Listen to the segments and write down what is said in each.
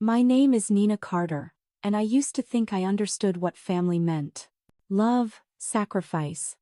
My name is Nina Carter, and I used to think I understood what family meant. Love, sacrifice.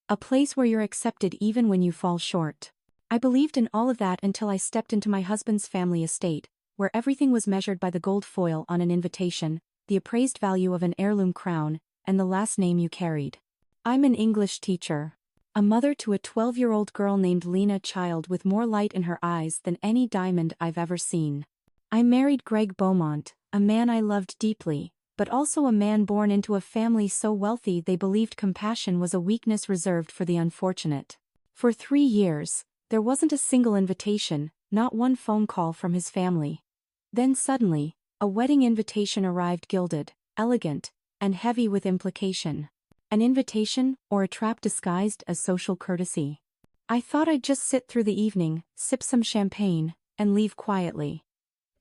A place where you're accepted even when you fall short. I believed in all of that until I stepped into my husband's family estate, where everything was measured by the gold foil on an invitation, the appraised value of an heirloom crown, and the last name you carried. I'm an English teacher. A mother to a 12-year-old girl named Lena, child with more light in her eyes than any diamond I've ever seen. I married Greg Beaumont, a man I loved deeply, but also a man born into a family so wealthy they believed compassion was a weakness reserved for the unfortunate. For 3 years, there wasn't a single invitation, not one phone call from his family. Then suddenly, a wedding invitation arrived, gilded, elegant, and heavy with implication. An invitation, or a trap disguised as social courtesy. I thought I'd just sit through the evening, sip some champagne, and leave quietly.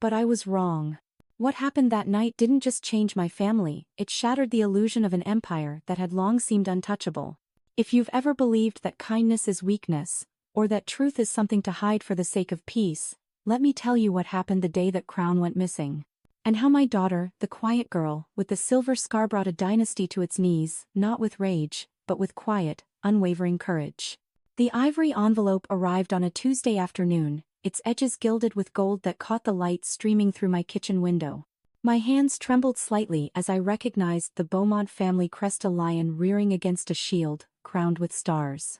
But I was wrong. What happened that night didn't just change my family, it shattered the illusion of an empire that had long seemed untouchable. If you've ever believed that kindness is weakness, or that truth is something to hide for the sake of peace, let me tell you what happened the day that crown went missing. And how my daughter, the quiet girl, with the silver scar, brought a dynasty to its knees, not with rage, but with quiet, unwavering courage. The ivory envelope arrived on a Tuesday afternoon, its edges gilded with gold that caught the light streaming through my kitchen window. My hands trembled slightly as I recognized the Beaumont family crest, a lion rearing against a shield, crowned with stars.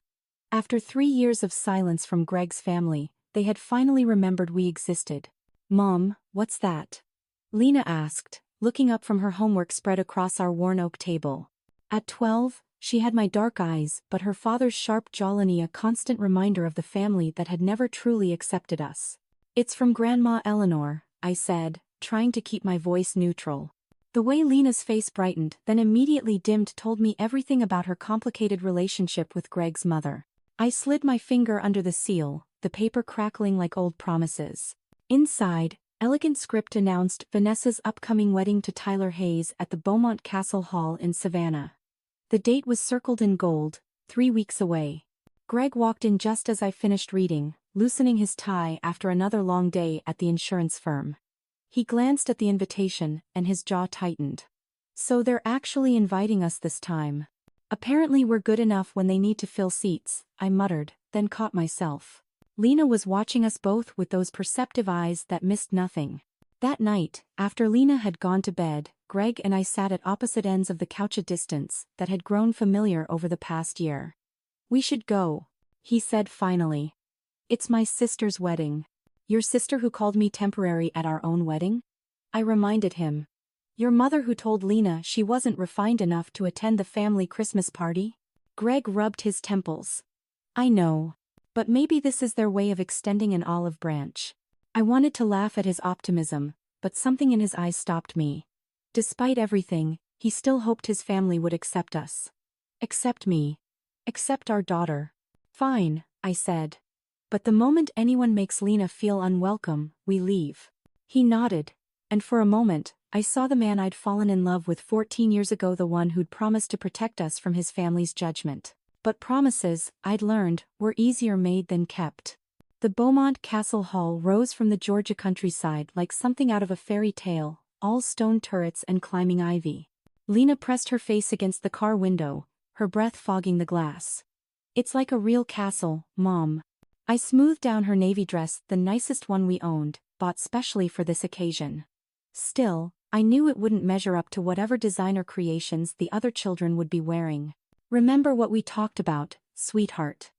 After 3 years of silence from Greg's family, they had finally remembered we existed. "Mom, what's that?" Lena asked, looking up from her homework spread across our worn oak table. At 12, she had my dark eyes, but her father's sharp jawline, a constant reminder of the family that had never truly accepted us. "It's from Grandma Eleanor," I said, trying to keep my voice neutral. The way Lena's face brightened, then immediately dimmed, told me everything about her complicated relationship with Greg's mother. I slid my finger under the seal, the paper crackling like old promises. Inside, elegant script announced Vanessa's upcoming wedding to Tyler Hayes at the Beaumont Castle Hall in Savannah. The date was circled in gold, 3 weeks away. Greg walked in just as I finished reading, loosening his tie after another long day at the insurance firm. He glanced at the invitation, and his jaw tightened. "So they're actually inviting us this time. Apparently we're good enough when they need to fill seats," I muttered, then caught myself. Lena was watching us both with those perceptive eyes that missed nothing. That night, after Lena had gone to bed, Greg and I sat at opposite ends of the couch, a distance that had grown familiar over the past year. "We should go," he said finally. "It's my sister's wedding." "Your sister who called me temporary at our own wedding?" I reminded him. "Your mother who told Lena she wasn't refined enough to attend the family Christmas party?" Greg rubbed his temples. "I know. But maybe this is their way of extending an olive branch." I wanted to laugh at his optimism, but something in his eyes stopped me. Despite everything, he still hoped his family would accept us. "Accept me. Accept our daughter." "Fine," I said. "But the moment anyone makes Lena feel unwelcome, we leave." He nodded, and for a moment, I saw the man I'd fallen in love with 14 years ago, the one who'd promised to protect us from his family's judgment. But promises, I'd learned, were easier made than kept. The Beaumont Castle Hall rose from the Georgia countryside like something out of a fairy tale, all stone turrets and climbing ivy. Lena pressed her face against the car window, her breath fogging the glass. "It's like a real castle, Mom." I smoothed down her navy dress, the nicest one we owned, bought specially for this occasion. Still, I knew it wouldn't measure up to whatever designer creations the other children would be wearing. "Remember what we talked about, sweetheart.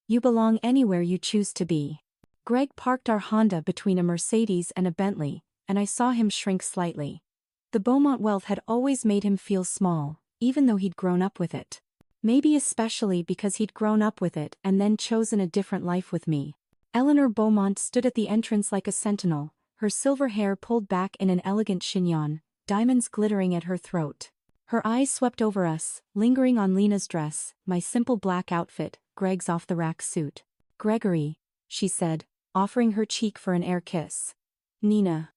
You belong anywhere you choose to be." Greg parked our Honda between a Mercedes and a Bentley, and I saw him shrink slightly. The Beaumont wealth had always made him feel small, even though he'd grown up with it. Maybe especially because he'd grown up with it and then chosen a different life with me. Eleanor Beaumont stood at the entrance like a sentinel, her silver hair pulled back in an elegant chignon, diamonds glittering at her throat. Her eyes swept over us, lingering on Lena's dress, my simple black outfit, Greg's off-the-rack suit. "Gregory," she said, offering her cheek for an air kiss. "Nina."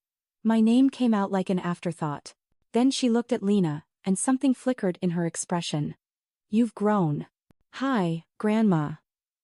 My name came out like an afterthought. Then she looked at Lena, and something flickered in her expression. "You've grown." "Hi, Grandma,"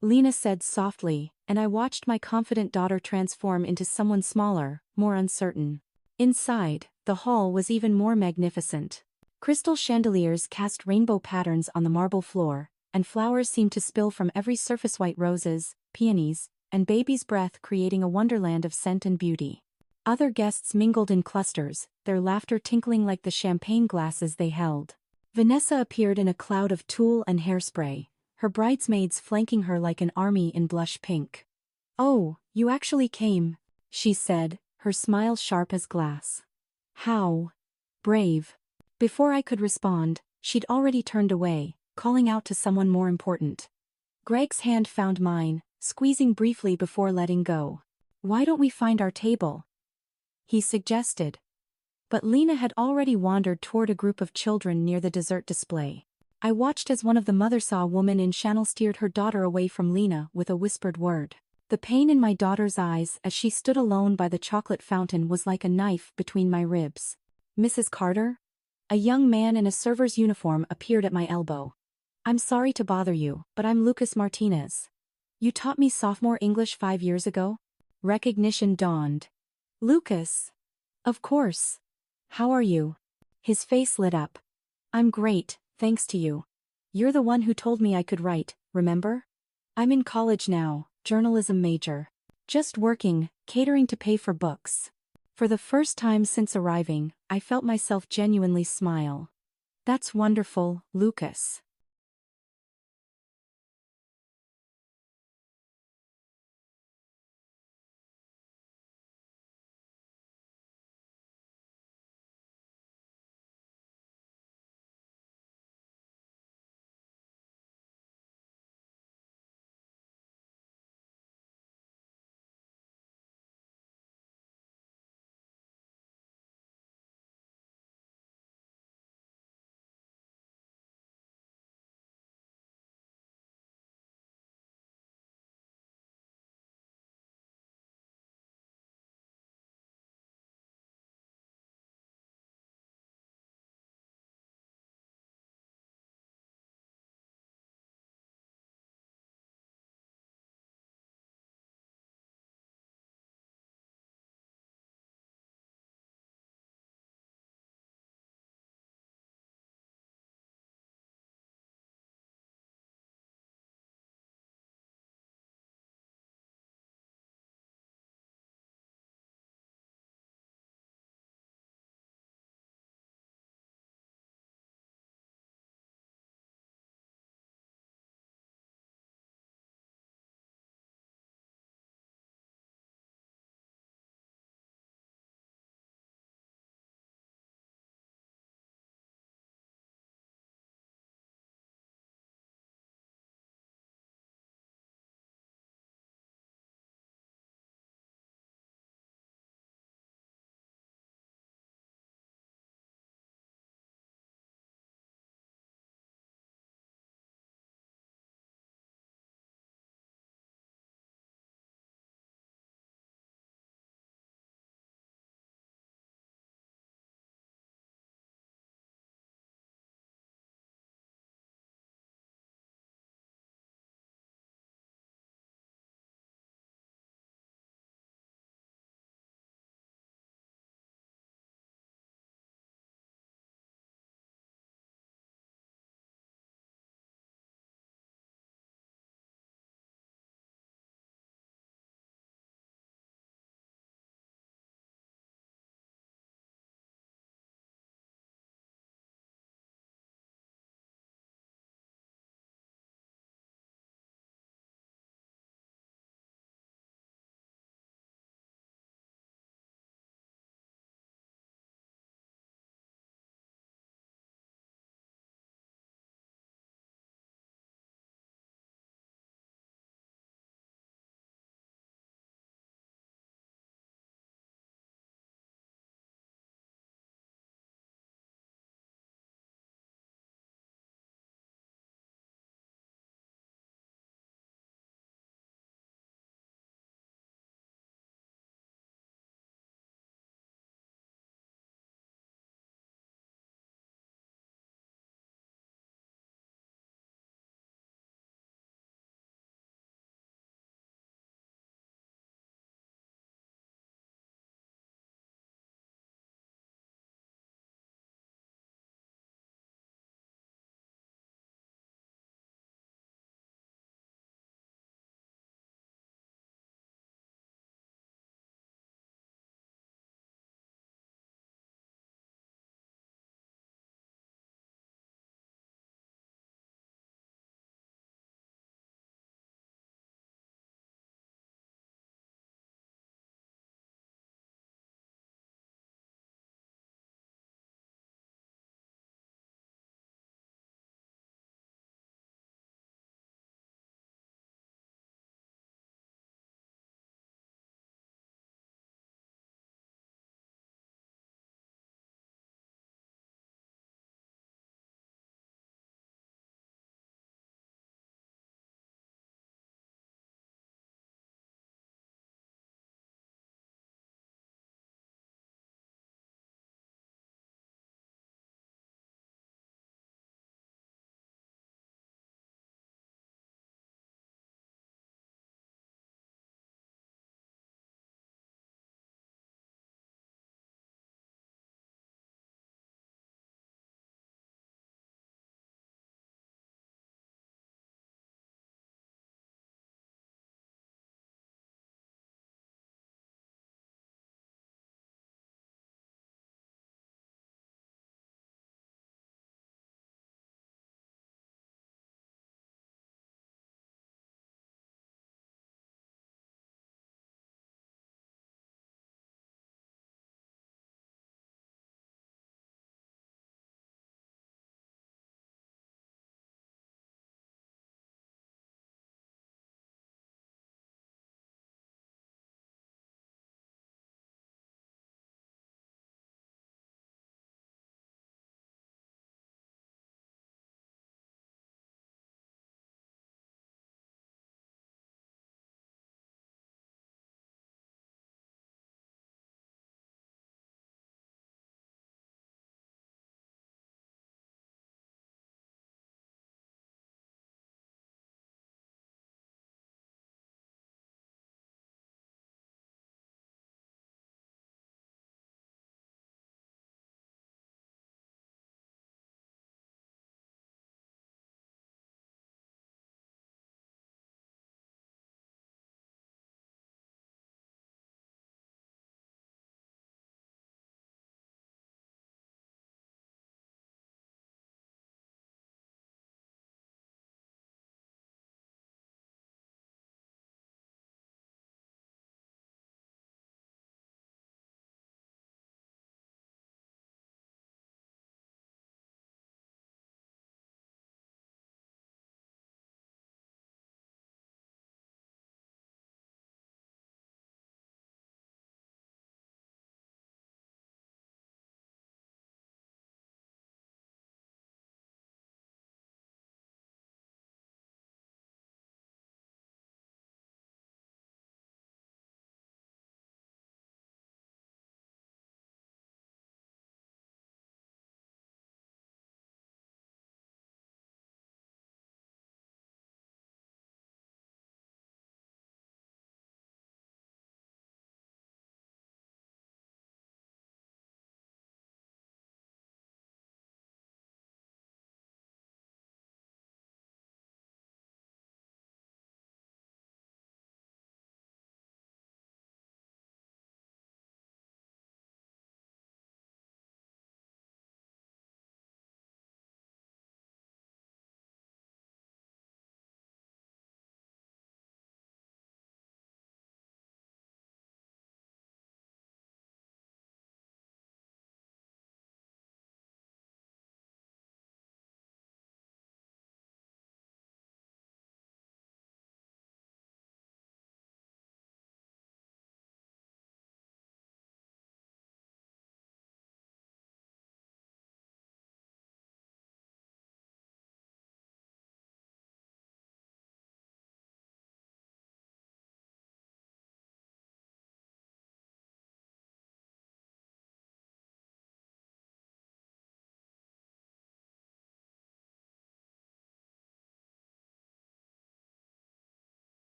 Lena said softly, and I watched my confident daughter transform into someone smaller, more uncertain. Inside, the hall was even more magnificent. Crystal chandeliers cast rainbow patterns on the marble floor, and flowers seemed to spill from every surface, white roses, peonies, and baby's breath, creating a wonderland of scent and beauty. Other guests mingled in clusters, their laughter tinkling like the champagne glasses they held. Vanessa appeared in a cloud of tulle and hairspray, her bridesmaids flanking her like an army in blush pink. "Oh, you actually came," she said, her smile sharp as glass. "How brave." Before I could respond, she'd already turned away, calling out to someone more important. Greg's hand found mine, squeezing briefly before letting go. "Why don't we find our table?" he suggested. But Lena had already wandered toward a group of children near the dessert display. I watched as one of the mothers saw a woman in Chanel steered her daughter away from Lena with a whispered word. The pain in my daughter's eyes as she stood alone by the chocolate fountain was like a knife between my ribs. "Mrs. Carter?" A young man in a server's uniform appeared at my elbow. "I'm sorry to bother you, but I'm Lucas Martinez. You taught me sophomore English 5 years ago?" Recognition dawned. "Lucas. Of course. How are you?" His face lit up. "I'm great, thanks to you. You're the one who told me I could write, remember? I'm in college now, journalism major. Just working, catering to pay for books." For the first time since arriving, I felt myself genuinely smile. "That's wonderful, Lucas.